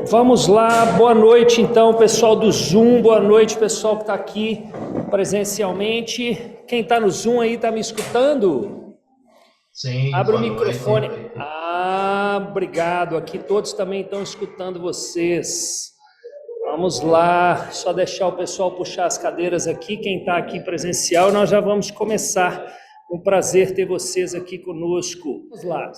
Vamos lá, boa noite então, pessoal do Zoom, boa noite, pessoal que está aqui presencialmente. Quem está no Zoom aí está me escutando? Sim, Abre o boa noite. microfone. Obrigado, aqui todos também estão escutando vocês. Vamos lá, só deixar o pessoal puxar as cadeiras aqui, quem está aqui presencial, nós já vamos começar. Um prazer ter vocês aqui conosco. Vamos lá.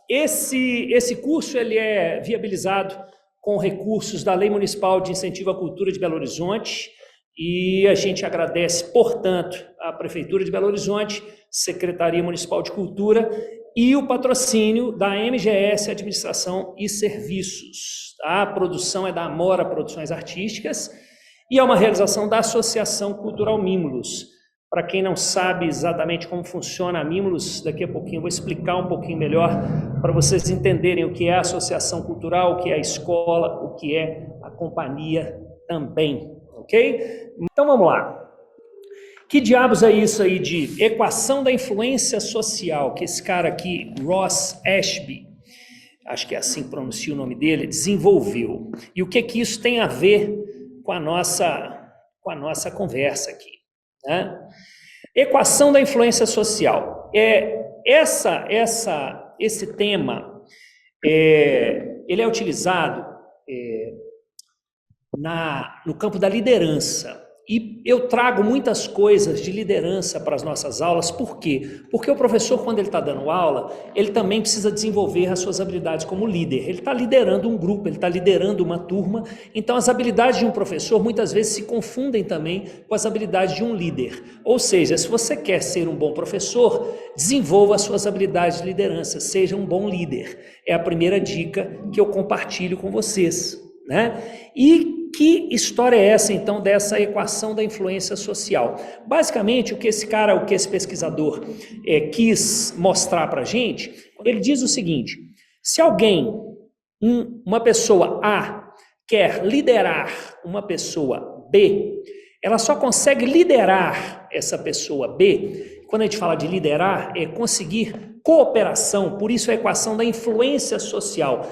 Esse curso ele é viabilizado com recursos da Lei Municipal de Incentivo à Cultura de Belo Horizonte e a gente agradece, portanto, à Prefeitura de Belo Horizonte, Secretaria Municipal de Cultura e o patrocínio da MGS Administração e Serviços. A produção é da Amora Produções Artísticas e é uma realização da Associação Cultural Mimulus. Para quem não sabe exatamente como funciona a Mimulus, daqui a pouquinho eu vou explicar um pouquinho melhor para vocês entenderem o que é a associação cultural, o que é a escola, o que é a companhia também, ok? Então vamos lá. Que diabos é isso aí de equação da influência social, que esse cara aqui, Ross Ashby, acho que é assim que pronuncia o nome dele, desenvolveu. E o que isso tem a ver com a nossa conversa aqui, né? Equação da influência social. Esse tema, ele é utilizado no campo da liderança. E eu trago muitas coisas de liderança para as nossas aulas. Por quê? Porque o professor, quando ele está dando aula, ele também precisa desenvolver as suas habilidades como líder. Ele está liderando um grupo, ele está liderando uma turma. Então, as habilidades de um professor, muitas vezes, se confundem também com as habilidades de um líder. Ou seja, se você quer ser um bom professor, desenvolva as suas habilidades de liderança, seja um bom líder. É a primeira dica que eu compartilho com vocês, né? E que história é essa, então, dessa equação da influência social? Basicamente, o que esse pesquisador quis mostrar para a gente, ele diz o seguinte: se alguém, uma pessoa A, quer liderar uma pessoa B, ela só consegue liderar essa pessoa B, quando a gente fala de liderar, é conseguir cooperação, por isso a equação da influência social.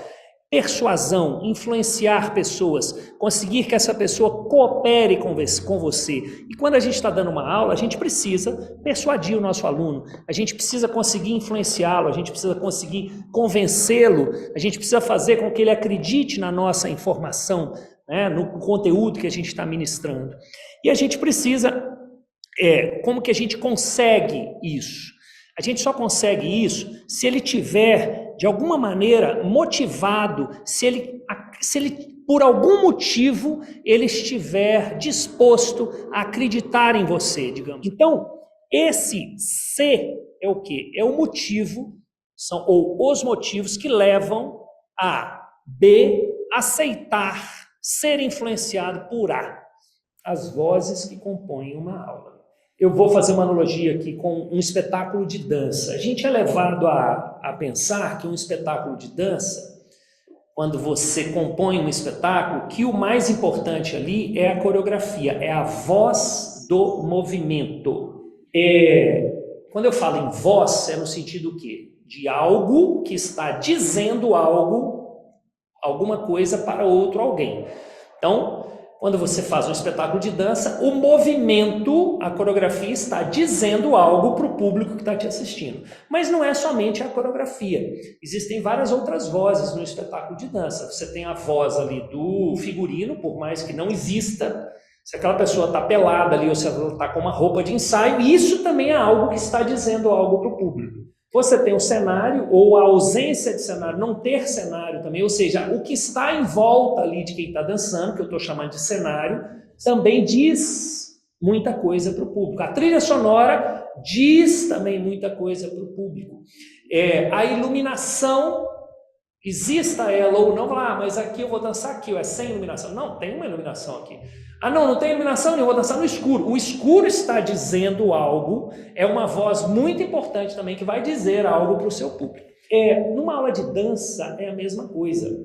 Persuasão, influenciar pessoas, conseguir que essa pessoa coopere com você. E quando a gente está dando uma aula, a gente precisa persuadir o nosso aluno, a gente precisa conseguir influenciá-lo, a gente precisa conseguir convencê-lo, a gente precisa fazer com que ele acredite na nossa informação, né, no conteúdo que a gente está ministrando. E a gente precisa, como que a gente consegue isso? A gente só consegue isso se ele tiver, de alguma maneira, motivado, se ele, por algum motivo, ele estiver disposto a acreditar em você, digamos. Então, esse C é o quê? É o motivo, ou os motivos que levam a B aceitar ser influenciado por A, as vozes que compõem uma aula. Eu vou fazer uma analogia aqui com um espetáculo de dança. A gente é levado a pensar que um espetáculo de dança, quando você compõe um espetáculo, que o mais importante ali é a coreografia, é a voz do movimento. Quando eu falo em voz, é no sentido quê? De algo que está dizendo algo, alguma coisa para outro alguém. Então, quando você faz um espetáculo de dança, o movimento, a coreografia está dizendo algo para o público que está te assistindo. Mas não é somente a coreografia. Existem várias outras vozes no espetáculo de dança. Você tem a voz ali do figurino, por mais que não exista. Se aquela pessoa está pelada ali ou se ela está com uma roupa de ensaio, isso também é algo que está dizendo algo para o público. Você tem o cenário, ou a ausência de cenário, não ter cenário também, ou seja, o que está em volta ali de quem está dançando, que eu estou chamando de cenário, também diz muita coisa para o público. A trilha sonora diz também muita coisa para o público. A iluminação, exista ela ou não, mas aqui eu vou dançar aqui, é sem iluminação. Não, tem uma iluminação aqui. Não tem iluminação, eu vou dançar no escuro. O escuro está dizendo algo, é uma voz muito importante também que vai dizer algo para o seu público. Numa aula de dança é a mesma coisa.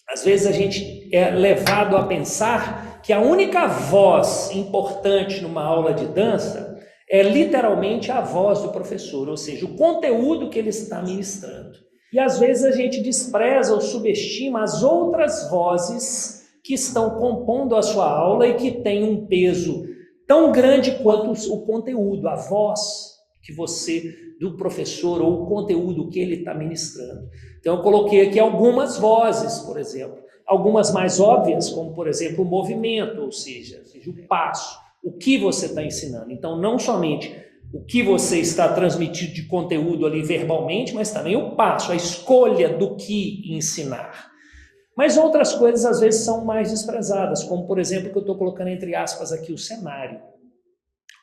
Às vezes a gente é levado a pensar que a única voz importante numa aula de dança é literalmente a voz do professor, ou seja, o conteúdo que ele está ministrando. E às vezes a gente despreza ou subestima as outras vozes que estão compondo a sua aula e que têm um peso tão grande quanto o conteúdo, a voz que você, do professor, ou o conteúdo que ele está ministrando. Então eu coloquei aqui algumas vozes, por exemplo, algumas mais óbvias, como por exemplo o movimento, ou seja o passo, o que você está ensinando. Então não somente o que você está transmitindo de conteúdo ali verbalmente, mas também o passo, a escolha do que ensinar. Mas outras coisas às vezes são mais desprezadas, como por exemplo, que eu estou colocando entre aspas aqui, o cenário.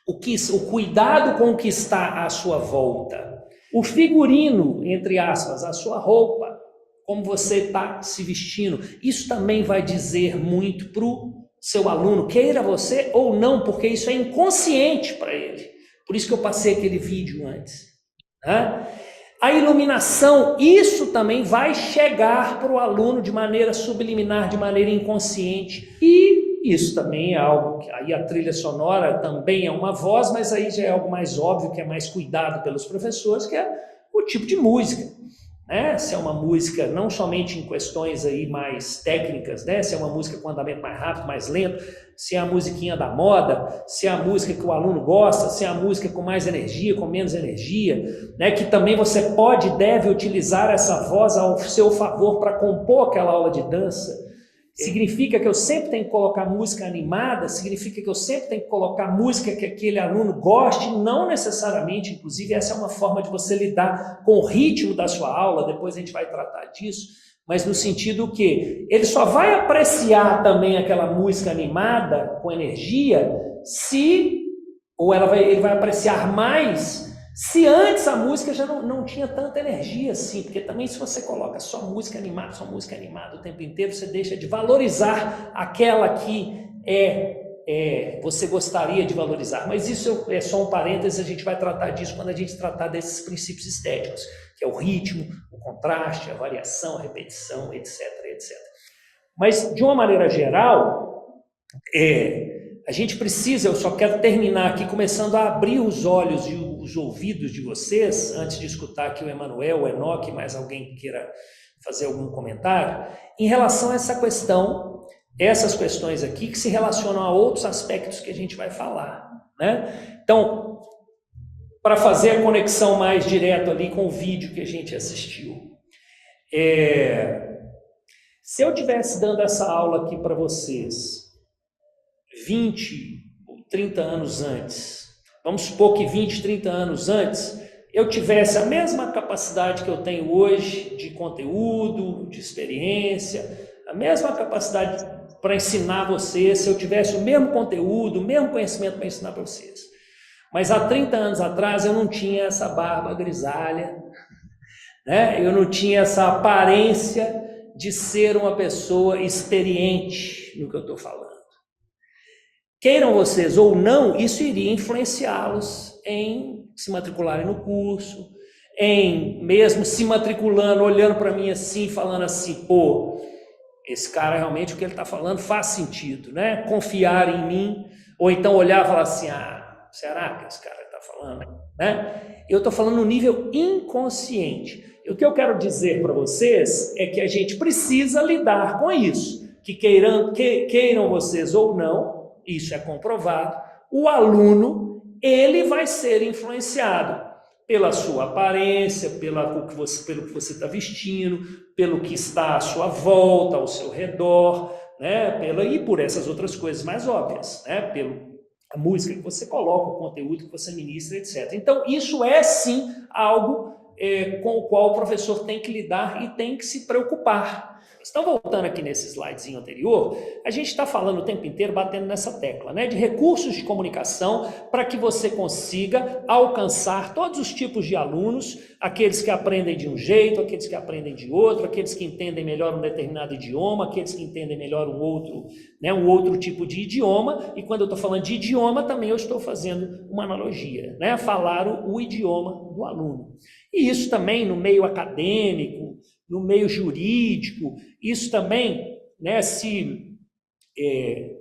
O cuidado com o que está à sua volta. O figurino, entre aspas, a sua roupa, como você está se vestindo. Isso também vai dizer muito para o seu aluno, queira você ou não, porque isso é inconsciente para ele. Por isso que eu passei aquele vídeo antes. Né? A iluminação, isso também vai chegar para o aluno de maneira subliminar, de maneira inconsciente. E isso também é algo que aí a trilha sonora também é uma voz, mas aí já é algo mais óbvio, que é mais cuidado pelos professores, que é o tipo de música. Né? Se é uma música não somente em questões aí mais técnicas, né? Se é uma música com andamento mais rápido, mais lento, se é a musiquinha da moda, se é a música que o aluno gosta, se é a música com mais energia, com menos energia, né? Que também você pode e deve utilizar essa voz ao seu favor para compor aquela aula de dança. Significa que eu sempre tenho que colocar música animada, significa que eu sempre tenho que colocar música que aquele aluno goste, não necessariamente, inclusive essa é uma forma de você lidar com o ritmo da sua aula, depois a gente vai tratar disso, mas no sentido que ele só vai apreciar também aquela música animada, com energia, ele vai apreciar mais se antes a música já não tinha tanta energia assim, porque também se você coloca só música animada o tempo inteiro, você deixa de valorizar aquela que você gostaria de valorizar. Mas isso é só um parênteses, a gente vai tratar disso quando a gente tratar desses princípios estéticos, que é o ritmo, o contraste, a variação, a repetição, etc, etc. Mas, de uma maneira geral, a gente precisa, eu só quero terminar aqui começando a abrir os olhos e os ouvidos de vocês, antes de escutar aqui o Emanuel, o Enoque, mais alguém que queira fazer algum comentário, em relação a essa questão, essas questões aqui que se relacionam a outros aspectos que a gente vai falar. Né? Então, para fazer a conexão mais direta ali com o vídeo que a gente assistiu, se eu estivesse dando essa aula aqui para vocês 20 ou 30 anos antes, vamos supor que 20, 30 anos antes, eu tivesse a mesma capacidade que eu tenho hoje de conteúdo, de experiência, a mesma capacidade para ensinar vocês, se eu tivesse o mesmo conteúdo, o mesmo conhecimento para ensinar para vocês. Mas há 30 anos atrás eu não tinha essa barba grisalha, né? Eu não tinha essa aparência de ser uma pessoa experiente no que eu estou falando. Queiram vocês ou não, isso iria influenciá-los em se matricularem no curso, em mesmo se matriculando, olhando para mim assim, falando assim, pô, esse cara realmente o que ele está falando faz sentido, né? Confiar em mim, ou então olhar e falar assim, será que esse cara está falando? Né? Eu estou falando no nível inconsciente. E o que eu quero dizer para vocês é que a gente precisa lidar com isso, que queiram vocês ou não, isso é comprovado, o aluno, ele vai ser influenciado pela sua aparência, pelo que você está vestindo, pelo que está à sua volta, ao seu redor, né? E por essas outras coisas mais óbvias, né? Pela música que você coloca, o conteúdo que você ministra, etc. Então, isso é sim algo com o qual o professor tem que lidar e tem que se preocupar. Então, voltando aqui nesse slidezinho anterior, a gente está falando o tempo inteiro, batendo nessa tecla, né, de recursos de comunicação para que você consiga alcançar todos os tipos de alunos, aqueles que aprendem de um jeito, aqueles que aprendem de outro, aqueles que entendem melhor um determinado idioma, aqueles que entendem melhor um outro tipo de idioma, e quando eu estou falando de idioma, também eu estou fazendo uma analogia, né, falar o idioma do aluno. E isso também no meio acadêmico, no meio jurídico, isso também, né, se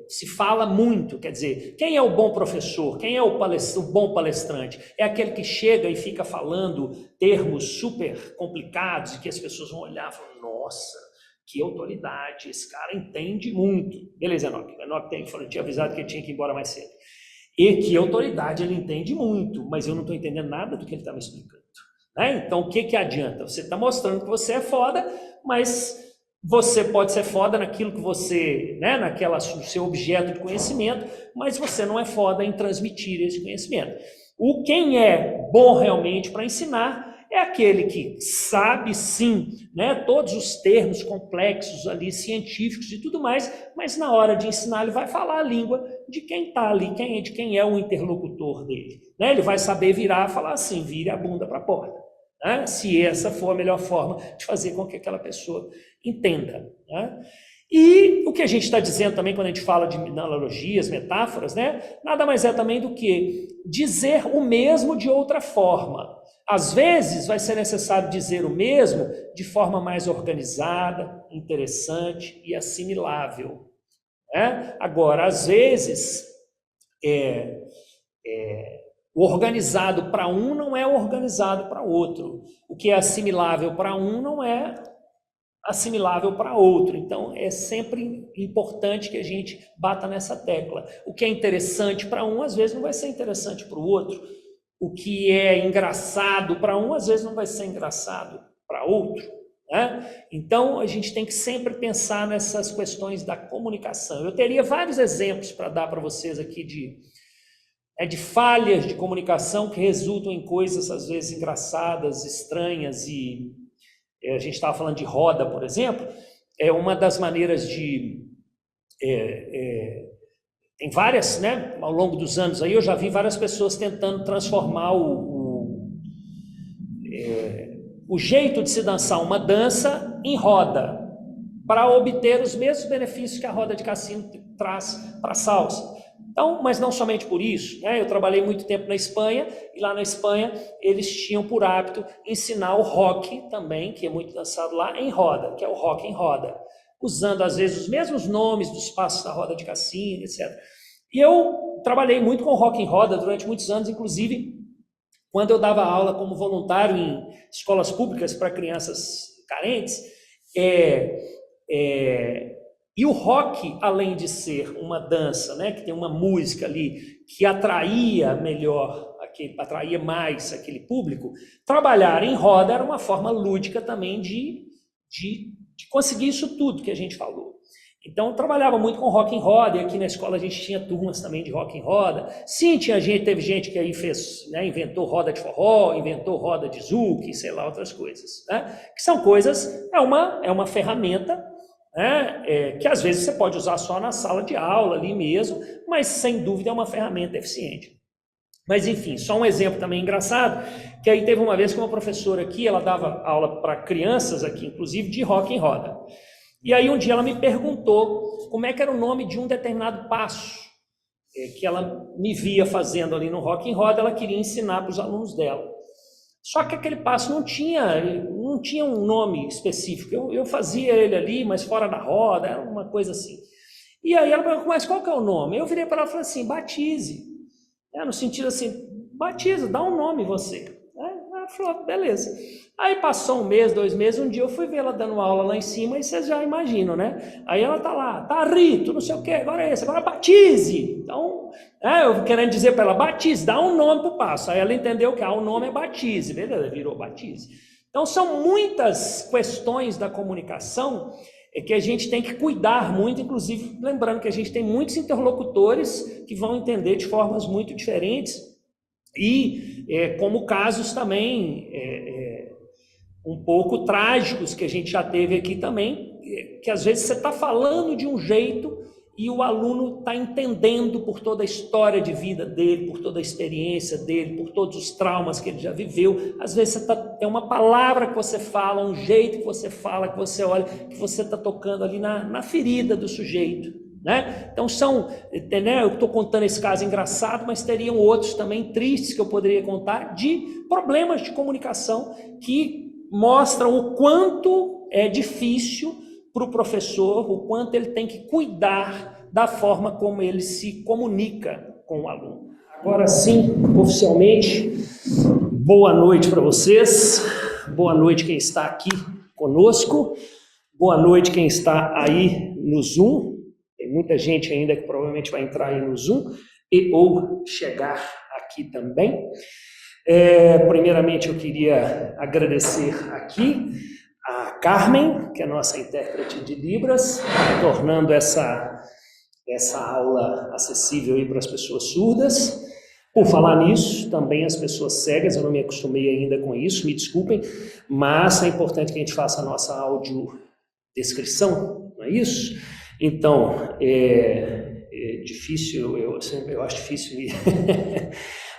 se fala muito, quer dizer, quem é o bom professor, quem é o bom palestrante? É aquele que chega e fica falando termos super complicados e que as pessoas vão olhar e falar, nossa, que autoridade, esse cara entende muito. Beleza, Enoque. Enoque tinha avisado que ele tinha que ir embora mais cedo. E que autoridade, ele entende muito, mas eu não estou entendendo nada do que ele está me explicando. Né? Então, o que adianta? Você está mostrando que você é foda, mas você pode ser foda naquilo que você, né, no seu objeto de conhecimento, mas você não é foda em transmitir esse conhecimento. Quem é bom realmente para ensinar é aquele que sabe, sim, né, todos os termos complexos ali, científicos e tudo mais, mas na hora de ensinar ele vai falar a língua de quem está ali, de quem é o interlocutor dele. Né? Ele vai saber virar e falar assim, vire a bunda para a porta. Né? Se essa for a melhor forma de fazer com que aquela pessoa entenda. Né? E o que a gente está dizendo também quando a gente fala de analogias, metáforas, né? Nada mais é também do que dizer o mesmo de outra forma. Às vezes vai ser necessário dizer o mesmo de forma mais organizada, interessante e assimilável. Né? Agora, às vezes, o organizado para um não é organizado para outro. O que é assimilável para um não é assimilável para outro. Então, é sempre importante que a gente bata nessa tecla. O que é interessante para um, às vezes, não vai ser interessante para o outro. O que é engraçado para um, às vezes, não vai ser engraçado para outro. Né? Então, a gente tem que sempre pensar nessas questões da comunicação. Eu teria vários exemplos para dar para vocês aqui de falhas de comunicação que resultam em coisas, às vezes, engraçadas, estranhas. E a gente estava falando de roda, por exemplo. É uma das maneiras de... tem várias, né? Ao longo dos anos aí eu já vi várias pessoas tentando transformar o jeito de se dançar uma dança em roda, para obter os mesmos benefícios que a roda de cassino traz para a salsa. Então, mas não somente por isso, né? Eu trabalhei muito tempo na Espanha, e lá na Espanha eles tinham por hábito ensinar o rock também, que é muito dançado lá, em roda, que é o rock em roda, usando às vezes os mesmos nomes dos passos da roda de cassino, etc. E eu trabalhei muito com rock em roda durante muitos anos, inclusive quando eu dava aula como voluntário em escolas públicas para crianças carentes. E o rock, além de ser uma dança, né, que tem uma música ali que atraía mais aquele público, trabalhar em roda era uma forma lúdica também de conseguir isso tudo que a gente falou. Então, eu trabalhava muito com rock em roda, e aqui na escola a gente tinha turmas também de rock em roda. Sim, teve gente que aí fez, né, inventou roda de forró, inventou roda de zouk, sei lá, outras coisas. Né? Que são coisas, é uma ferramenta, né, que às vezes você pode usar só na sala de aula ali mesmo, mas sem dúvida é uma ferramenta eficiente. Mas enfim, só um exemplo também engraçado, que aí teve uma vez que uma professora aqui, ela dava aula para crianças aqui, inclusive de rock em roda. E aí um dia ela me perguntou como é que era o nome de um determinado passo que ela me via fazendo ali no rock em roda, ela queria ensinar para os alunos dela. Só que aquele passo não tinha um nome específico. Eu fazia ele ali, mas fora da roda, era uma coisa assim. E aí ela perguntou, mas qual que é o nome? Eu virei para ela e falei assim, batize. No sentido assim, batiza, dá um nome você. Ela falou, beleza. Aí passou 1 mês, 2 meses, um dia eu fui ver ela dando aula lá em cima, e vocês já imaginam, né? Aí ela tá lá, tá Rito, não sei o que, agora é esse, agora batize. Então, eu querendo dizer para ela, batize, dá um nome pro passo. Aí ela entendeu que o nome é batize, beleza? Virou batize. Então são muitas questões da comunicação que a gente tem que cuidar muito, inclusive lembrando que a gente tem muitos interlocutores que vão entender de formas muito diferentes, e como casos também um pouco trágicos que a gente já teve aqui também, que às vezes você está falando de um jeito e o aluno está entendendo por toda a história de vida dele, por toda a experiência dele, por todos os traumas que ele já viveu. Às vezes é uma palavra que você fala, um jeito que você fala, que você olha, que você está tocando ali na ferida do sujeito. Né? Então eu estou contando esse caso engraçado, mas teriam outros também tristes que eu poderia contar de problemas de comunicação que mostram o quanto é difícil para o professor, o quanto ele tem que cuidar da forma como ele se comunica com o aluno. Agora sim, oficialmente, boa noite para vocês, boa noite quem está aqui conosco, boa noite quem está aí no Zoom, tem muita gente ainda que provavelmente vai entrar aí no Zoom e ou chegar aqui também. Primeiramente eu queria agradecer aqui a Carmen, que é a nossa intérprete de Libras, tornando essa aula acessível aí para as pessoas surdas. Por falar nisso, também as pessoas cegas, eu não me acostumei ainda com isso, me desculpem, mas é importante que a gente faça a nossa audiodescrição, não é isso? Então, é difícil, eu acho difícil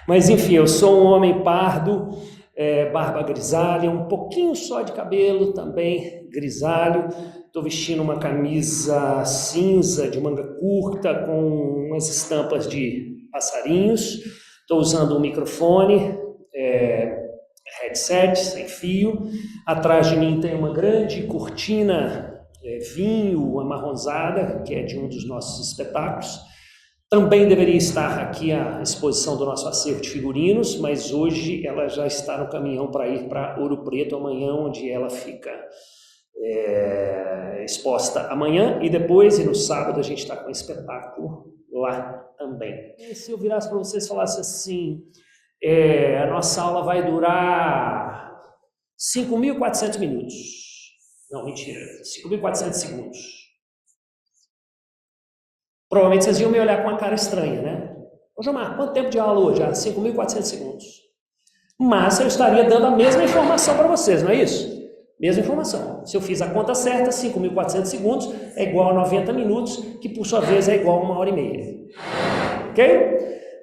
mas enfim, eu sou um homem pardo, barba grisalha, um pouquinho só de cabelo também grisalho. Estou vestindo uma camisa cinza de manga curta com umas estampas de passarinhos. Estou usando um microfone, headset sem fio. Atrás de mim tem uma grande cortina vinho amarronzada, que é de um dos nossos espetáculos. Também deveria estar aqui a exposição do nosso acervo de figurinos, mas hoje ela já está no caminhão para ir para Ouro Preto amanhã, onde ela fica exposta amanhã, e depois, e no sábado, a gente está com um espetáculo lá também. E se eu virasse para vocês e falasse assim, a nossa aula vai durar 5.400 minutos. Não, mentira, 5.400 segundos. Provavelmente vocês iam me olhar com uma cara estranha, né? Ô, Gilmar, quanto tempo de aula hoje? 5.400 segundos. Mas eu estaria dando a mesma informação para vocês, não é isso? Mesma informação. Se eu fiz a conta certa, 5.400 segundos é igual a 90 minutos, que por sua vez é igual a 1h30. Ok?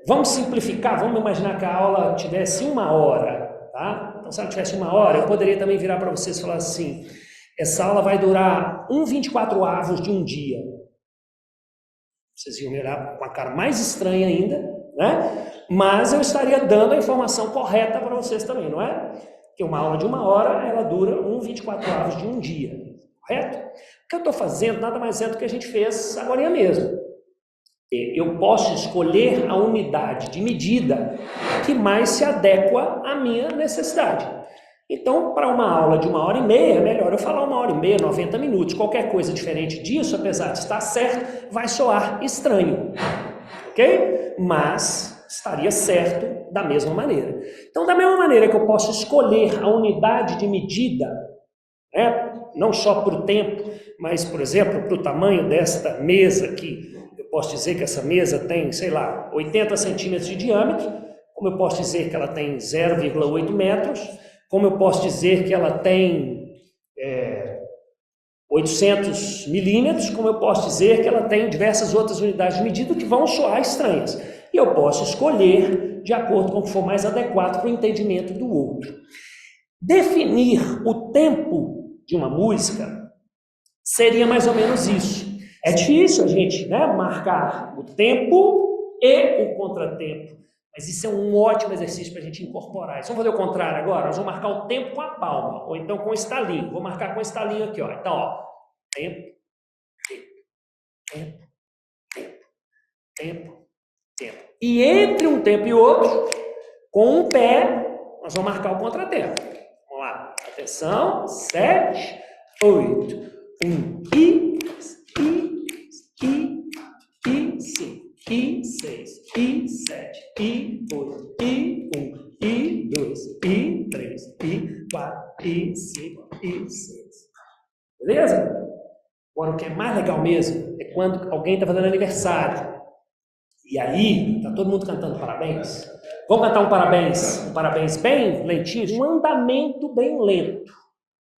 Vamos simplificar, vamos imaginar que a aula tivesse 1 hora, tá? Então, se ela tivesse 1 hora, eu poderia também virar para vocês e falar assim, essa aula vai durar 1/24 de um dia. Vocês iam me olhar com a cara mais estranha ainda, né? Mas eu estaria dando a informação correta para vocês também, não é? Porque uma aula de 1 hora, ela dura 1/24 de um dia, correto? O que eu estou fazendo nada mais é do que a gente fez agora mesmo. Eu posso escolher a unidade de medida que mais se adequa à minha necessidade. Então, para uma aula de 1h30, é melhor eu falar 1h30, 90 minutos. Qualquer coisa diferente disso, apesar de estar certo, vai soar estranho. Ok? Mas estaria certo da mesma maneira. Então, da mesma maneira que eu posso escolher a unidade de medida, né, não só para o tempo, mas, por exemplo, para o tamanho desta mesa aqui, eu posso dizer que essa mesa tem, sei lá, 80 centímetros de diâmetro, como eu posso dizer que ela tem 0,8 metros, como eu posso dizer que ela tem 800 milímetros, como eu posso dizer que ela tem diversas outras unidades de medida que vão soar estranhas. E eu posso escolher de acordo com o que for mais adequado para o entendimento do outro. Definir o tempo de uma música seria mais ou menos isso. É difícil a gente, né, marcar o tempo e o contratempo. Mas isso é um ótimo exercício para a gente incorporar. Vamos fazer o contrário agora? Nós vamos marcar o tempo com a palma, ou então com o estalinho. Vou marcar com o estalinho aqui, ó. Então, ó, tempo, tempo, tempo, tempo, tempo. E entre um tempo e outro, com um pé, nós vamos marcar o contratempo. Vamos lá. Atenção. 7, 8, 1, I, 5. I6, I7, I8, I1, I2, I3, I4, I5, I6. Beleza? Agora, o que é mais legal mesmo é quando alguém está fazendo aniversário. E aí, está todo mundo cantando parabéns. Vamos cantar um parabéns bem lentinho, um andamento bem lento.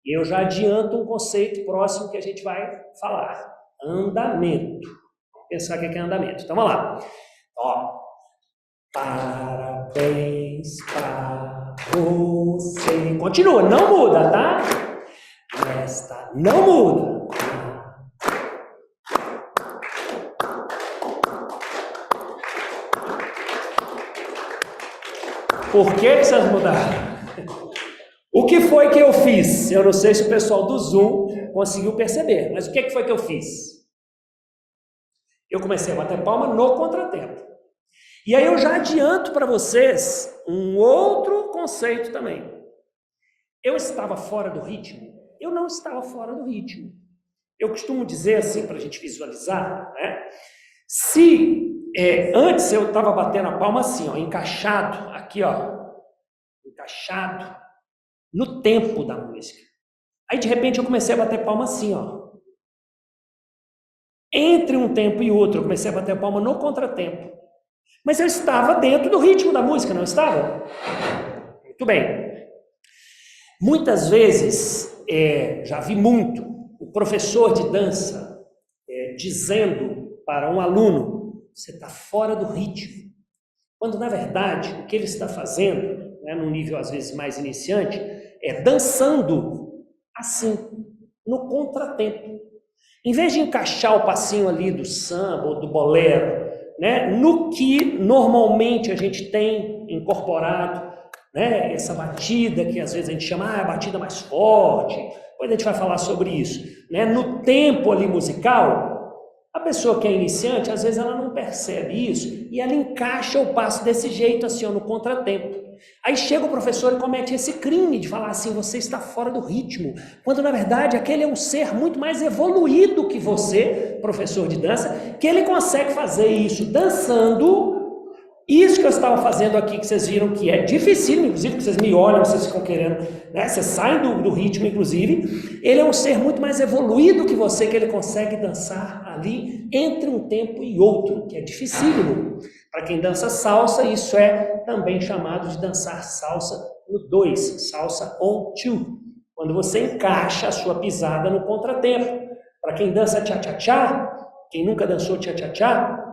E eu já adianto um conceito próximo que a gente vai falar. Andamento. Pensar o que é andamento. Então, vamos lá. Ó. Parabéns pra você. Continua, não muda, tá? Esta não muda. Por que vocês mudaram? O que foi que eu fiz? Eu não sei se o pessoal do Zoom conseguiu perceber, mas o que foi que eu fiz? Eu comecei a bater palma no contratempo. E aí eu já adianto para vocês um outro conceito também. Eu estava fora do ritmo? Eu não estava fora do ritmo. Eu costumo dizer assim, para a gente visualizar, né? Se antes eu estava batendo a palma assim, ó, encaixado, aqui, ó, encaixado no tempo da música. Aí, de repente, eu comecei a bater palma assim, ó. Entre um tempo e outro, eu comecei a bater palma no contratempo. Mas eu estava dentro do ritmo da música, não estava? Muito bem. Muitas vezes, já vi muito, o professor de dança dizendo para um aluno, você está fora do ritmo. Quando, na verdade, o que ele está fazendo, né, num nível às vezes mais iniciante, é dançando assim, no contratempo. Em vez de encaixar o passinho ali do samba ou do bolero, né, no que normalmente a gente tem incorporado, né, essa batida que às vezes a gente chama a batida mais forte, depois a gente vai falar sobre isso, né, no tempo ali musical, a pessoa que é iniciante, às vezes ela não percebe isso e ela encaixa o passo desse jeito assim, ó, no contratempo. Aí chega o professor e comete esse crime de falar assim, você está fora do ritmo, quando na verdade aquele é um ser muito mais evoluído que você, professor de dança, que ele consegue fazer isso dançando. Isso que eu estava fazendo aqui, que vocês viram que é difícil, inclusive, que vocês me olham, vocês ficam querendo, né? Vocês saem do ritmo, inclusive. Ele é um ser muito mais evoluído que você, que ele consegue dançar ali entre um tempo e outro, que é dificílimo. Para quem dança salsa, isso é também chamado de dançar salsa no 2, salsa on 2, quando você encaixa a sua pisada no contratempo. Para quem dança tchá-tchá-tchá, quem nunca dançou tchá-tchá-tchá,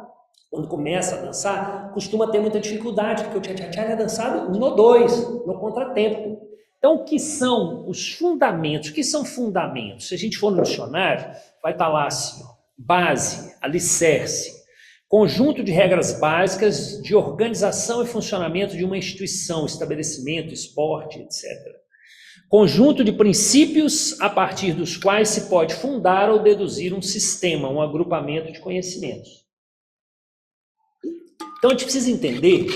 quando começa a dançar, costuma ter muita dificuldade, porque o tchá-tchá-tchá é dançado no 2, no contratempo. Então, o que são os fundamentos? O que são fundamentos? Se a gente for no dicionário, vai estar lá assim, ó, base, alicerce, conjunto de regras básicas de organização e funcionamento de uma instituição, estabelecimento, esporte, etc. Conjunto de princípios a partir dos quais se pode fundar ou deduzir um sistema, um agrupamento de conhecimentos. Então, a gente precisa entender,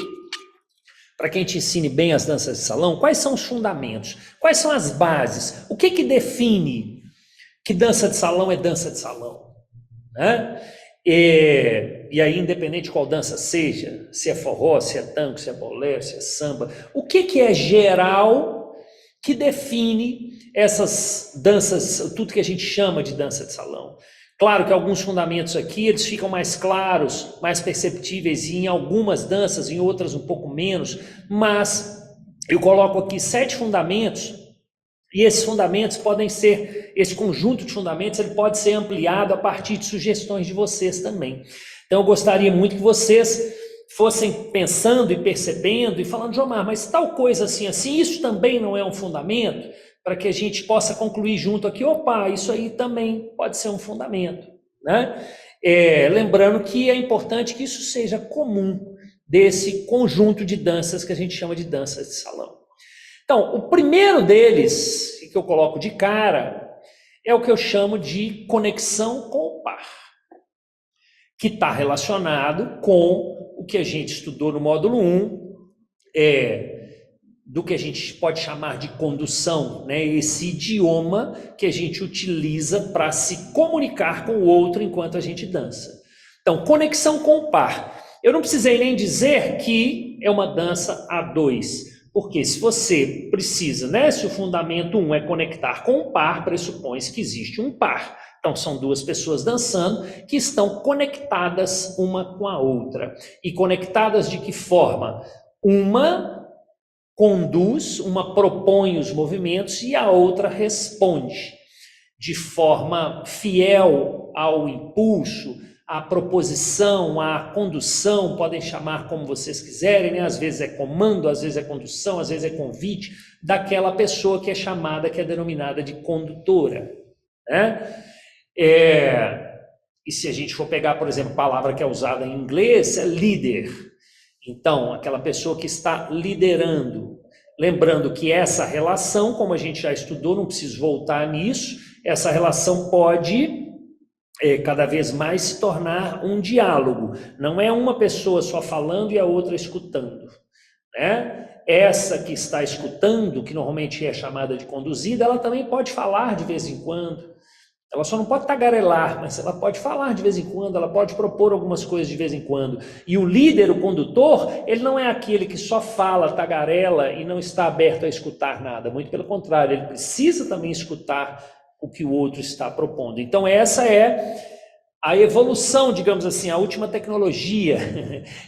para que a gente ensine bem as danças de salão, quais são os fundamentos, quais são as bases, o que define que dança de salão é dança de salão, né? E aí, independente de qual dança seja, se é forró, se é tango, se é bolero, se é samba, o que é geral que define essas danças, tudo que a gente chama de dança de salão? Claro que alguns fundamentos aqui, eles ficam mais claros, mais perceptíveis em algumas danças, em outras um pouco menos, mas eu coloco aqui 7 fundamentos, e esses fundamentos podem ser, esse conjunto de fundamentos, ele pode ser ampliado a partir de sugestões de vocês também. Então eu gostaria muito que vocês fossem pensando e percebendo e falando, Jomar, mas tal coisa assim, isso também não é um fundamento? Para que a gente possa concluir junto aqui, opa, isso aí também pode ser um fundamento, né? Lembrando que é importante que isso seja comum desse conjunto de danças que a gente chama de danças de salão. Então, o primeiro deles, que eu coloco de cara, é o que eu chamo de conexão com o par, que está relacionado com o que a gente estudou no módulo 1, do que a gente pode chamar de condução, né? Esse idioma que a gente utiliza para se comunicar com o outro enquanto a gente dança. Então, conexão com o par. Eu não precisei nem dizer que é uma dança a 2, porque se você precisa, né? Se o fundamento 1 é conectar com o par, pressupõe-se que existe um par. Então, são duas pessoas dançando que estão conectadas uma com a outra. E conectadas de que forma? Uma conduz, uma propõe os movimentos e a outra responde de forma fiel ao impulso, à proposição, à condução, podem chamar como vocês quiserem, né? Às vezes é comando, às vezes é condução, às vezes é convite, daquela pessoa que é chamada, que é denominada de condutora, né? E se a gente for pegar, por exemplo, a palavra que é usada em inglês, é líder. Então, aquela pessoa que está liderando. Lembrando que essa relação, como a gente já estudou, não preciso voltar nisso, essa relação pode cada vez mais se tornar um diálogo. Não é uma pessoa só falando e a outra escutando, né? Essa que está escutando, que normalmente é chamada de conduzida, ela também pode falar de vez em quando. Ela só não pode tagarelar, mas ela pode falar de vez em quando, ela pode propor algumas coisas de vez em quando. E o líder, o condutor, ele não é aquele que só fala, tagarela e não está aberto a escutar nada. Muito pelo contrário, ele precisa também escutar o que o outro está propondo. Então essa é a evolução, digamos assim, a última tecnologia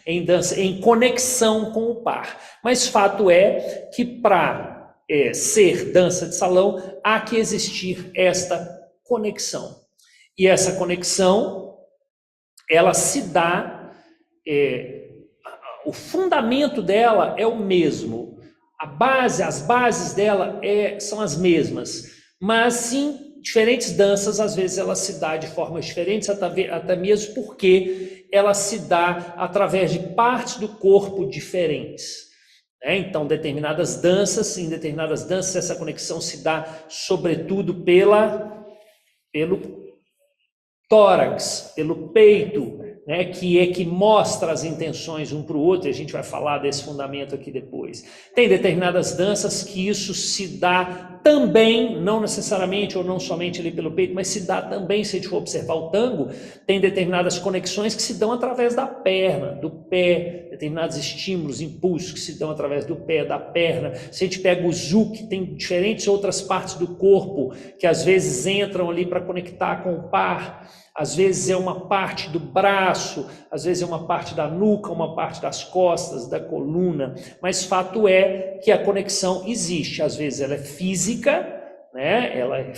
em dança, em conexão com o par. Mas fato é que para ser dança de salão, há que existir esta conexão. E essa conexão, ela se dá, o fundamento dela é o mesmo. As bases dela são as mesmas, mas sim, diferentes danças, às vezes ela se dá de formas diferentes, até mesmo porque ela se dá através de partes do corpo diferentes. Então, em determinadas danças, essa conexão se dá sobretudo pelo tórax, pelo peito, né, que mostra as intenções um para o outro, e a gente vai falar desse fundamento aqui depois. Tem determinadas danças que isso se dá também, não necessariamente ou não somente ali pelo peito, mas se dá também, se a gente for observar o tango, tem determinadas conexões que se dão através da perna, do pé, determinados estímulos, impulsos que se dão através do pé, da perna. Se a gente pega o zouk, tem diferentes outras partes do corpo que às vezes entram ali para conectar com o par. Às vezes é uma parte do braço, às vezes é uma parte da nuca, uma parte das costas, da coluna, mas fato é que a conexão existe. Às vezes ela é física, né?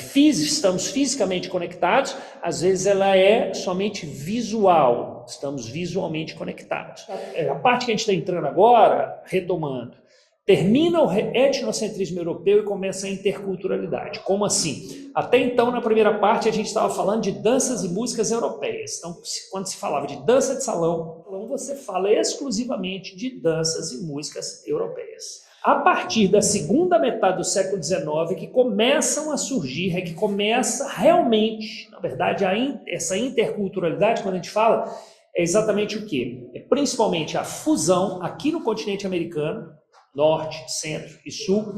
Estamos fisicamente conectados, às vezes ela é somente visual, estamos visualmente conectados. A parte que a gente está entrando agora, retomando, termina o etnocentrismo europeu e começa a interculturalidade. Como assim? Até então, na primeira parte, a gente estava falando de danças e músicas europeias. Então, quando se falava de dança de salão, você fala exclusivamente de danças e músicas europeias. A partir da segunda metade do século XIX, que começam a surgir, que começa realmente, na verdade, essa interculturalidade, quando a gente fala, é exatamente o quê? É principalmente a fusão aqui no continente americano, norte, centro e sul,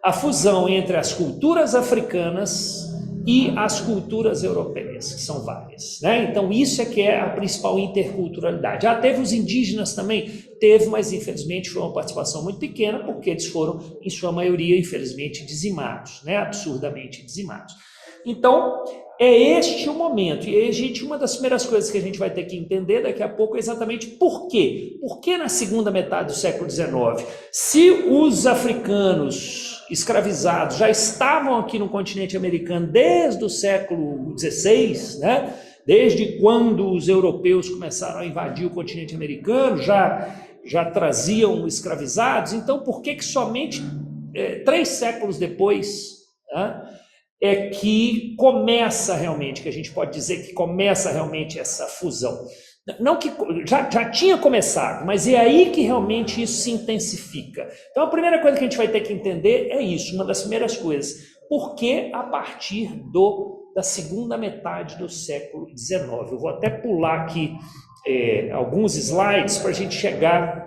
a fusão entre as culturas africanas e as culturas europeias, que são várias, né? Então isso é que é a principal interculturalidade. Teve os indígenas também? Teve, mas infelizmente foi uma participação muito pequena, porque eles foram, em sua maioria, infelizmente, dizimados, né? Absurdamente dizimados. Então, é este o momento, e aí, uma das primeiras coisas que a gente vai ter que entender daqui a pouco é exatamente por quê. Por que na segunda metade do século XIX? Se os africanos escravizados já estavam aqui no continente americano desde o século XVI, né? Desde quando os europeus começaram a invadir o continente americano, já traziam escravizados, então por que somente 3 séculos depois, né, é que começa realmente, que a gente pode dizer que começa realmente essa fusão? Não que já tinha começado, mas é aí que realmente isso se intensifica. Então a primeira coisa que a gente vai ter que entender é isso, uma das primeiras coisas. Por que a partir da segunda metade do século XIX? Eu vou até pular aqui alguns slides para a gente chegar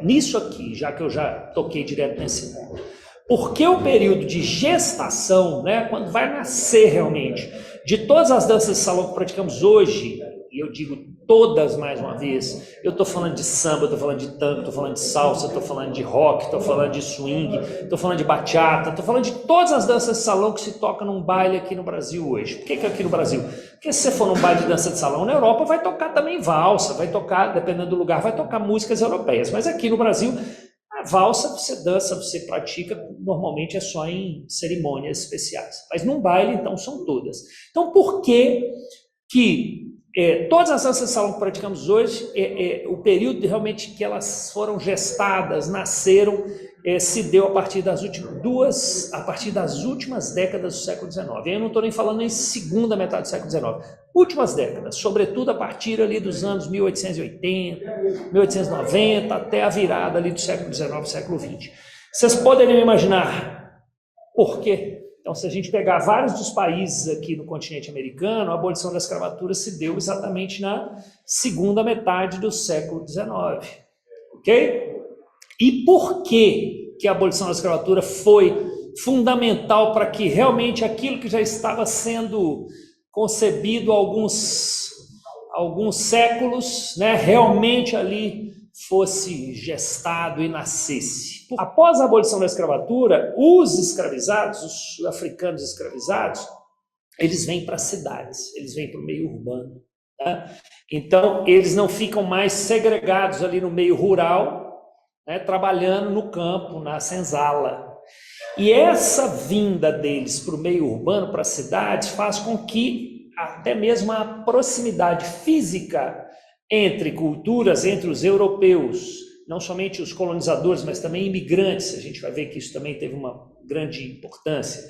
nisso aqui, já que eu já toquei direto nesse ponto. Porque o período de gestação, né, quando vai nascer realmente, de todas as danças de salão que praticamos hoje, e eu digo todas mais uma vez, eu estou falando de samba, estou falando de tango, estou falando de salsa, estou falando de rock, estou falando de swing, estou falando de bachata, estou falando de todas as danças de salão que se tocam num baile aqui no Brasil hoje. Por que aqui no Brasil? Porque se você for num baile de dança de salão na Europa, vai tocar também valsa, vai tocar, dependendo do lugar, vai tocar músicas europeias, mas aqui no Brasil, a valsa você dança, você pratica, normalmente é só em cerimônias especiais. Mas num baile, então, são todas. Então, por que todas as danças de salão que praticamos hoje, o período realmente que elas foram gestadas, nasceram, se deu a partir das últimas décadas do século XIX. E aí eu não estou nem falando em segunda metade do século XIX. Últimas décadas, sobretudo a partir ali dos anos 1880, 1890, até a virada ali do século XIX, século XX. Vocês poderiam imaginar por quê? Então, se a gente pegar vários dos países aqui no continente americano, a abolição da escravatura se deu exatamente na segunda metade do século XIX, ok? E por que a abolição da escravatura foi fundamental para que realmente aquilo que já estava sendo concebido há alguns séculos, né, realmente ali fosse gestado e nascesse? Após a abolição da escravatura, os escravizados, os africanos escravizados, eles vêm para as cidades, eles vêm para o meio urbano. Tá? Então, eles não ficam mais segregados ali no meio rural, né, trabalhando no campo, na senzala. E essa vinda deles para o meio urbano, para as cidades, faz com que até mesmo a proximidade física entre culturas, entre os europeus, não somente os colonizadores, mas também imigrantes, a gente vai ver que isso também teve uma grande importância,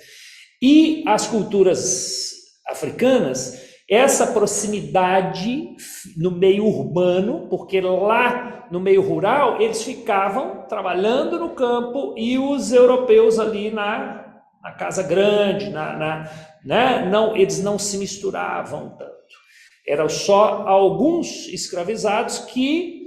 e as culturas africanas, essa proximidade no meio urbano, porque lá no meio rural eles ficavam trabalhando no campo e os europeus ali na casa grande, né? Não, eles não se misturavam tanto. Eram só alguns escravizados que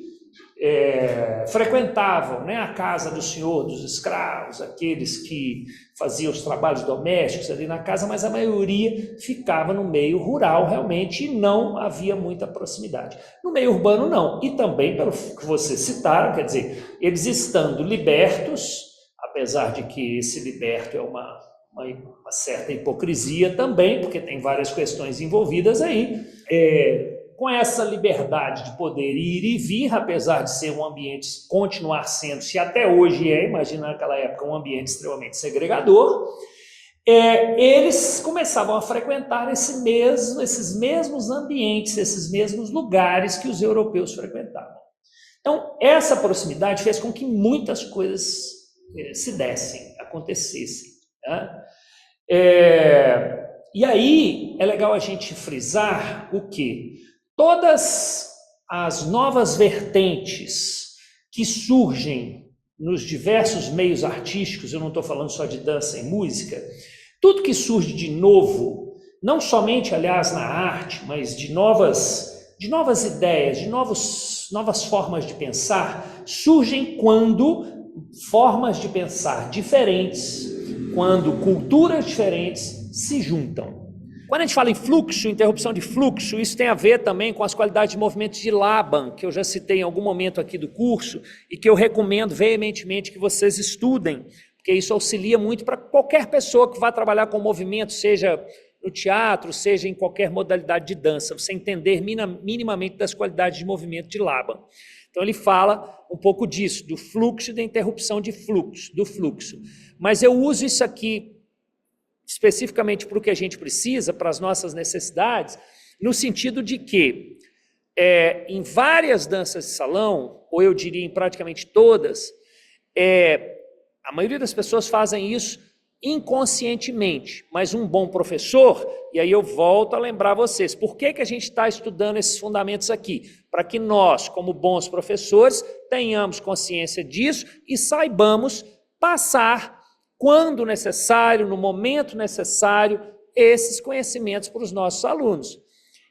frequentavam, né, a casa do senhor dos escravos, aqueles que faziam os trabalhos domésticos ali na casa, mas a maioria ficava no meio rural realmente e não havia muita proximidade. No meio urbano não, e também pelo que vocês citaram, quer dizer, eles estando libertos, apesar de que esse liberto é uma certa hipocrisia também, porque tem várias questões envolvidas aí, com essa liberdade de poder ir e vir, apesar de ser um ambiente, continuar sendo, se até hoje imagina naquela época, um ambiente extremamente segregador, eles começavam a frequentar esses mesmos ambientes, esses mesmos lugares que os europeus frequentavam. Então, essa proximidade fez com que muitas coisas se dessem, acontecessem. Tá? E aí, é legal a gente frisar o quê? Todas as novas vertentes que surgem nos diversos meios artísticos, eu não estou falando só de dança e música, tudo que surge de novo, não somente, aliás, na arte, mas de novas ideias, de novas formas de pensar, surgem quando formas de pensar diferentes, quando culturas diferentes se juntam. Quando a gente fala em fluxo, interrupção de fluxo, isso tem a ver também com as qualidades de movimento de Laban, que eu já citei em algum momento aqui do curso, e que eu recomendo veementemente que vocês estudem, porque isso auxilia muito para qualquer pessoa que vá trabalhar com movimento, seja no teatro, seja em qualquer modalidade de dança, você entender minimamente das qualidades de movimento de Laban. Então ele fala um pouco disso, do fluxo e da interrupção de fluxo, do fluxo. Mas eu uso isso aqui especificamente para o que a gente precisa, para as nossas necessidades, no sentido de que em várias danças de salão, ou eu diria em praticamente todas, a maioria das pessoas fazem isso inconscientemente, mas um bom professor, e aí eu volto a lembrar vocês, por que a gente está estudando esses fundamentos aqui? Para que nós, como bons professores, tenhamos consciência disso e saibamos passar quando necessário, no momento necessário, esses conhecimentos para os nossos alunos.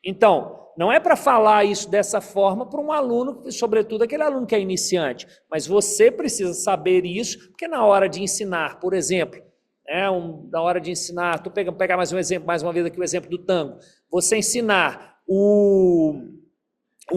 Então, não é para falar isso dessa forma para um aluno, sobretudo aquele aluno que é iniciante, mas você precisa saber isso, porque na hora de ensinar, por exemplo, na hora de ensinar, estou pegar mais um exemplo, mais uma vez aqui o exemplo do tango, você ensinar o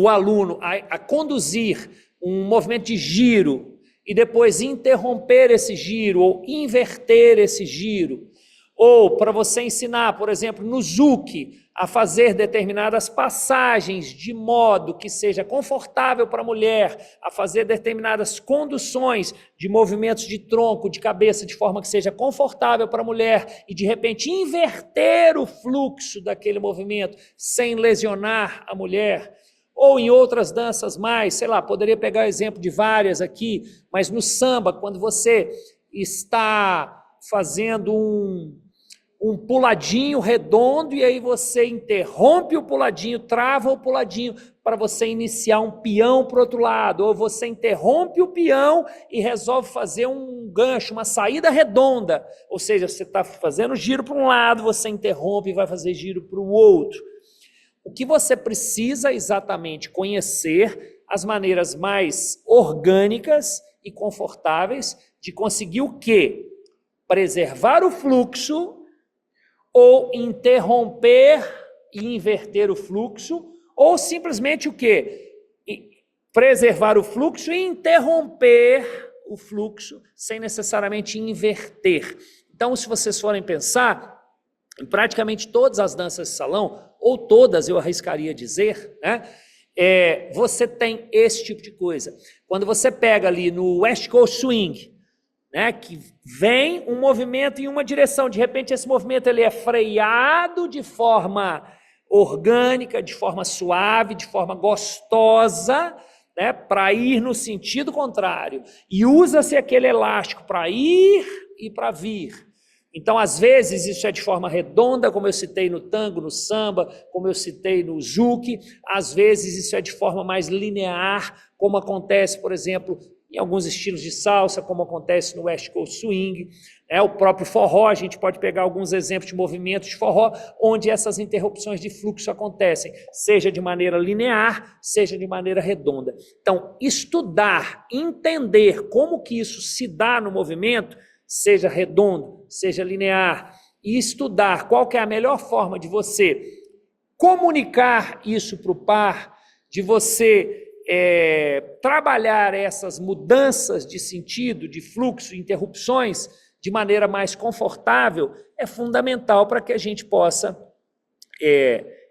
aluno a conduzir um movimento de giro, e depois interromper esse giro, ou inverter esse giro, ou para você ensinar, por exemplo, no Zouk, a fazer determinadas passagens de modo que seja confortável para a mulher, a fazer determinadas conduções de movimentos de tronco, de cabeça, de forma que seja confortável para a mulher, e de repente inverter o fluxo daquele movimento, sem lesionar a mulher, ou em outras danças mais, sei lá, poderia pegar o exemplo de várias aqui, mas no samba, quando você está fazendo um puladinho redondo e aí você interrompe o puladinho, trava o puladinho para você iniciar um peão para o outro lado, ou você interrompe o peão e resolve fazer um gancho, uma saída redonda, ou seja, você está fazendo giro para um lado, você interrompe e vai fazer giro para o outro. O que você precisa exatamente conhecer as maneiras mais orgânicas e confortáveis de conseguir o quê? Preservar o fluxo ou interromper e inverter o fluxo, ou simplesmente o quê? Preservar o fluxo e interromper o fluxo sem necessariamente inverter. Então, se vocês forem pensar, em praticamente todas as danças de salão, ou todas eu arriscaria dizer, né? Você tem esse tipo de coisa. Quando você pega ali no West Coast Swing, né, que vem um movimento em uma direção, de repente esse movimento ele é freado de forma orgânica, de forma suave, de forma gostosa, né, para ir no sentido contrário, e usa-se aquele elástico para ir e para vir. Então, às vezes, isso é de forma redonda, como eu citei no tango, no samba, como eu citei no zouk. Às vezes, isso é de forma mais linear, como acontece, por exemplo, em alguns estilos de salsa, como acontece no West Coast Swing. O próprio forró, a gente pode pegar alguns exemplos de movimentos de forró, onde essas interrupções de fluxo acontecem, seja de maneira linear, seja de maneira redonda. Então, estudar, entender como que isso se dá no movimento, seja redondo, seja linear, e estudar qual que é a melhor forma de você comunicar isso para o par, de você trabalhar essas mudanças de sentido, de fluxo, interrupções, de maneira mais confortável, é fundamental para que a gente possa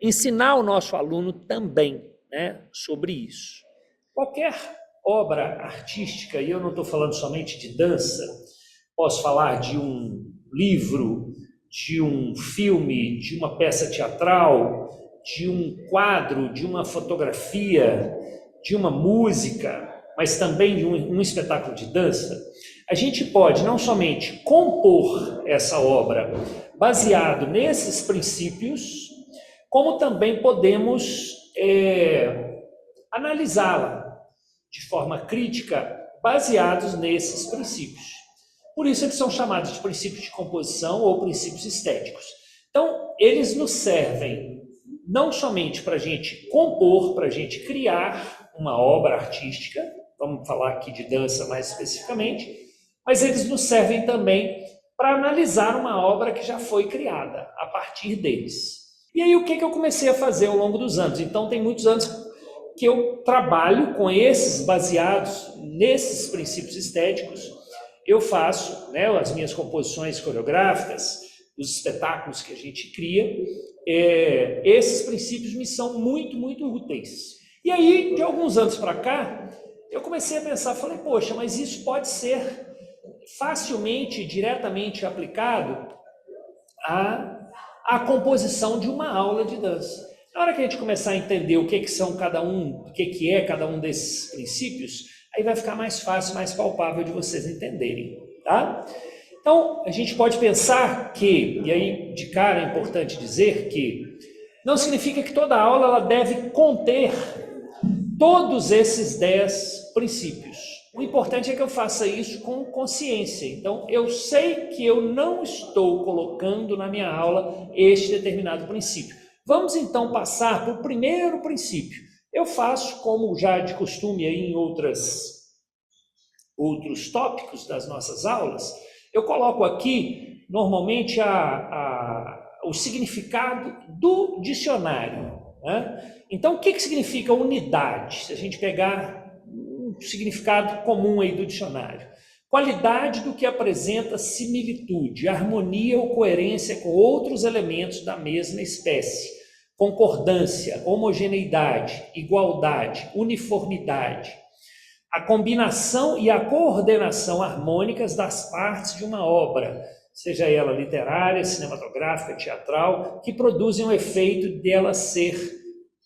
ensinar o nosso aluno também, né, sobre isso. Qualquer obra artística, e eu não estou falando somente de dança, posso falar de um livro, de um filme, de uma peça teatral, de um quadro, de uma fotografia, de uma música, mas também de um espetáculo de dança. A gente pode não somente compor essa obra baseado nesses princípios, como também podemos analisá-la de forma crítica baseados nesses princípios. Por isso eles são chamados de princípios de composição ou princípios estéticos. Então, eles nos servem não somente para a gente compor, para a gente criar uma obra artística, vamos falar aqui de dança mais especificamente, mas eles nos servem também para analisar uma obra que já foi criada a partir deles. E aí o que eu comecei a fazer ao longo dos anos? Então, tem muitos anos que eu trabalho com esses, baseados nesses princípios estéticos. Eu faço, né, as minhas composições coreográficas, os espetáculos que a gente cria, esses princípios me são muito, muito úteis. E aí, de alguns anos para cá, eu comecei a pensar, falei, poxa, mas isso pode ser facilmente, diretamente aplicado à composição de uma aula de dança. Na hora que a gente começar a entender o que são cada um, o que é cada um desses princípios, aí vai ficar mais fácil, mais palpável de vocês entenderem, tá? Então, a gente pode pensar que, e aí de cara é importante dizer que, não significa que toda aula ela deve conter todos esses 10 princípios. O importante é que eu faça isso com consciência. Então, eu sei que eu não estou colocando na minha aula este determinado princípio. Vamos então passar para o primeiro princípio. Eu faço, como já de costume aí em outros tópicos das nossas aulas, eu coloco aqui, normalmente, o significado do dicionário, né? Então, o que significa unidade? Se a gente pegar um significado comum aí do dicionário. Qualidade do que apresenta similitude, harmonia ou coerência com outros elementos da mesma espécie. Concordância, homogeneidade, igualdade, uniformidade. A combinação e a coordenação harmônicas das partes de uma obra, seja ela literária, cinematográfica, teatral, que produzem o efeito dela ser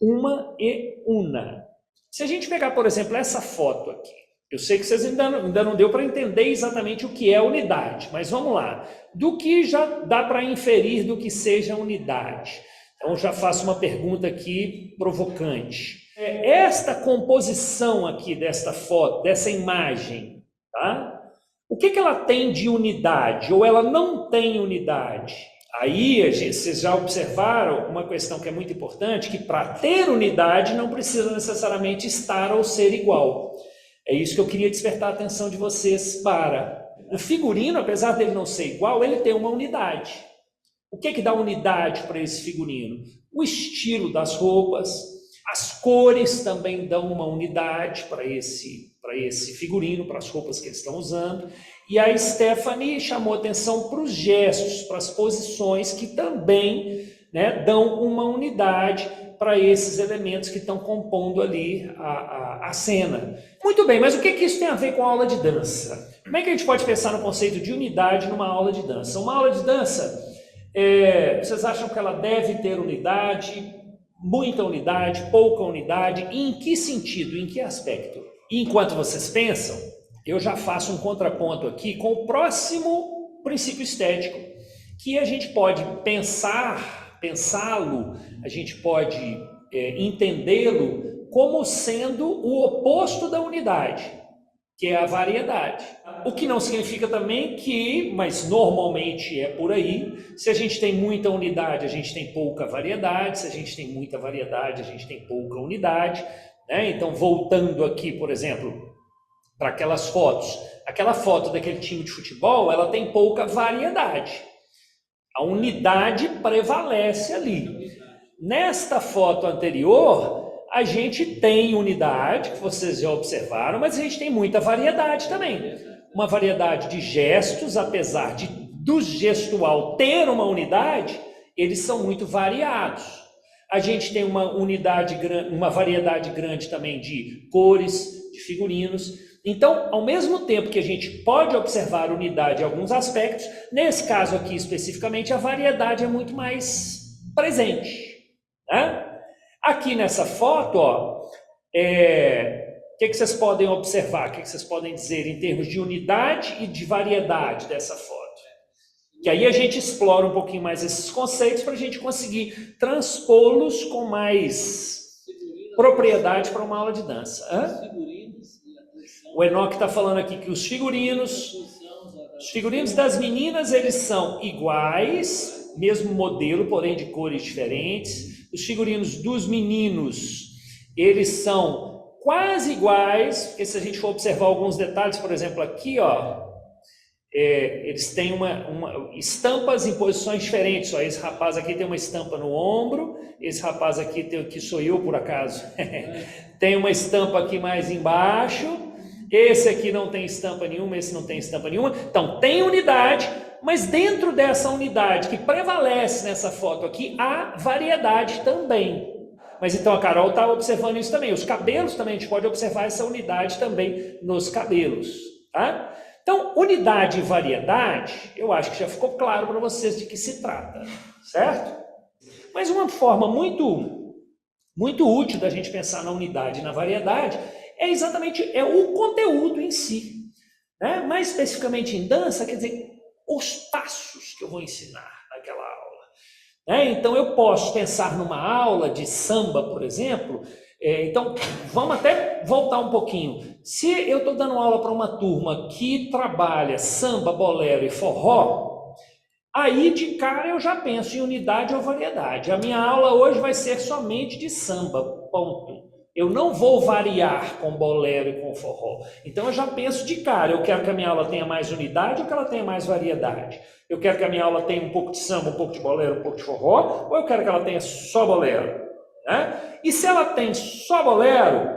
uma e una. Se a gente pegar, por exemplo, essa foto aqui, eu sei que vocês ainda não deu para entender exatamente o que é unidade, mas vamos lá. Do que já dá para inferir do que seja unidade? Então, eu já faço uma pergunta aqui provocante. Esta composição aqui desta foto, dessa imagem, tá? O que ela tem de unidade ou ela não tem unidade? Aí vocês já observaram uma questão que é muito importante, que para ter unidade não precisa necessariamente estar ou ser igual. É isso que eu queria despertar a atenção de vocês para. O figurino, apesar dele não ser igual, ele tem uma unidade. O que dá unidade para esse figurino? O estilo das roupas, as cores também dão uma unidade para esse figurino, para as roupas que eles estão usando. E a Stephanie chamou atenção para os gestos, para as posições que também, né, dão uma unidade para esses elementos que estão compondo ali a cena. Muito bem, mas o que isso tem a ver com a aula de dança? Como é que a gente pode pensar no conceito de unidade numa aula de dança? Uma aula de dança, vocês acham que ela deve ter unidade, muita unidade, pouca unidade? E em que sentido, em que aspecto? E enquanto vocês pensam, eu já faço um contraponto aqui com o próximo princípio estético, que a gente pode pensá-lo, a gente pode entendê-lo como sendo o oposto da unidade, que é a variedade. O que não significa também que, mas normalmente é por aí, se a gente tem muita unidade, a gente tem pouca variedade, se a gente tem muita variedade, a gente tem pouca unidade, né? Então, voltando aqui, por exemplo, para aquelas fotos, aquela foto daquele time de futebol, ela tem pouca variedade. A unidade prevalece ali. Nesta foto anterior, a gente tem unidade, que vocês já observaram, mas a gente tem muita variedade também. Uma variedade de gestos, apesar do gestual ter uma unidade, eles são muito variados. A gente tem uma variedade grande também de cores, de figurinos. Então, ao mesmo tempo que a gente pode observar unidade em alguns aspectos, nesse caso aqui especificamente, a variedade é muito mais presente, né? Aqui nessa foto, ó, o que vocês podem observar, o que vocês podem dizer em termos de unidade e de variedade dessa foto? Que aí a gente explora um pouquinho mais esses conceitos para a gente conseguir transpô-los com mais propriedade para uma aula de dança. O Enoque está falando aqui que os figurinos das meninas, eles são iguais, mesmo modelo, porém de cores diferentes. Os figurinos dos meninos, eles são quase iguais, porque se a gente for observar alguns detalhes, por exemplo, aqui, ó, eles têm estampas em posições diferentes. Ó, esse rapaz aqui tem uma estampa no ombro, esse rapaz aqui, que sou eu por acaso, tem uma estampa aqui mais embaixo, esse aqui não tem estampa nenhuma, esse não tem estampa nenhuma. Então, tem unidade, mas dentro dessa unidade que prevalece nessa foto aqui, há variedade também. Mas então a Carol está observando isso também. Os cabelos também, a gente pode observar essa unidade também nos cabelos, tá? Então, unidade e variedade, eu acho que já ficou claro para vocês de que se trata, certo? Mas uma forma muito útil da gente pensar na unidade e na variedade é exatamente o conteúdo em si, né? Mais especificamente em dança, quer dizer, os passos que eu vou ensinar naquela aula, né? Então, eu posso pensar numa aula de samba, por exemplo. Então, vamos até voltar um pouquinho. Se eu estou dando aula para uma turma que trabalha samba, bolero e forró, aí de cara eu já penso em unidade ou variedade. A minha aula hoje vai ser somente de samba, ponto. Eu não vou variar com bolero e com forró. Então eu já penso de cara, eu quero que a minha aula tenha mais unidade ou que ela tenha mais variedade? Eu quero que a minha aula tenha um pouco de samba, um pouco de bolero, um pouco de forró, ou eu quero que ela tenha só bolero? Né? E se ela tem só bolero,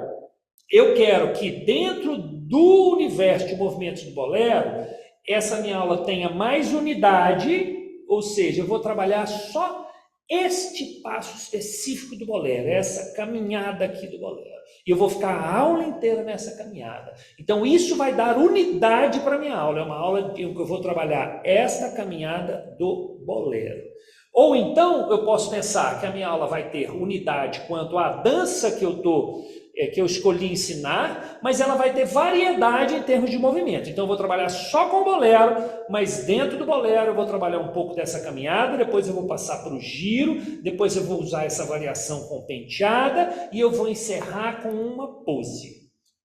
eu quero que dentro do universo de movimentos do bolero, essa minha aula tenha mais unidade, ou seja, eu vou trabalhar só este passo específico do bolero, essa caminhada aqui do bolero. E eu vou ficar a aula inteira nessa caminhada. Então, isso vai dar unidade para a minha aula. É uma aula em que eu vou trabalhar esta caminhada do bolero. Ou então, eu posso pensar que a minha aula vai ter unidade quanto à dança que eu estou que eu escolhi ensinar, mas ela vai ter variedade em termos de movimento. Então eu vou trabalhar só com bolero, mas dentro do bolero eu vou trabalhar um pouco dessa caminhada, depois eu vou passar para o giro, depois eu vou usar essa variação com penteada e eu vou encerrar com uma pose.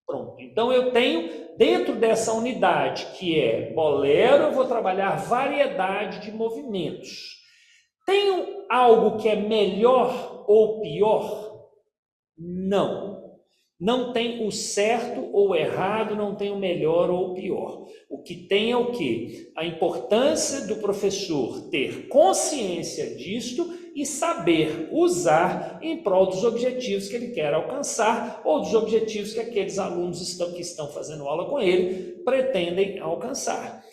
Pronto. Então eu tenho, dentro dessa unidade que é bolero, eu vou trabalhar variedade de movimentos. Tenho algo que é melhor ou pior? Não. Não tem o certo ou o errado, não tem o melhor ou o pior. O que tem é o quê? A importância do professor ter consciência disto e saber usar em prol dos objetivos que ele quer alcançar ou dos objetivos que aqueles alunos que estão fazendo aula com ele pretendem alcançar.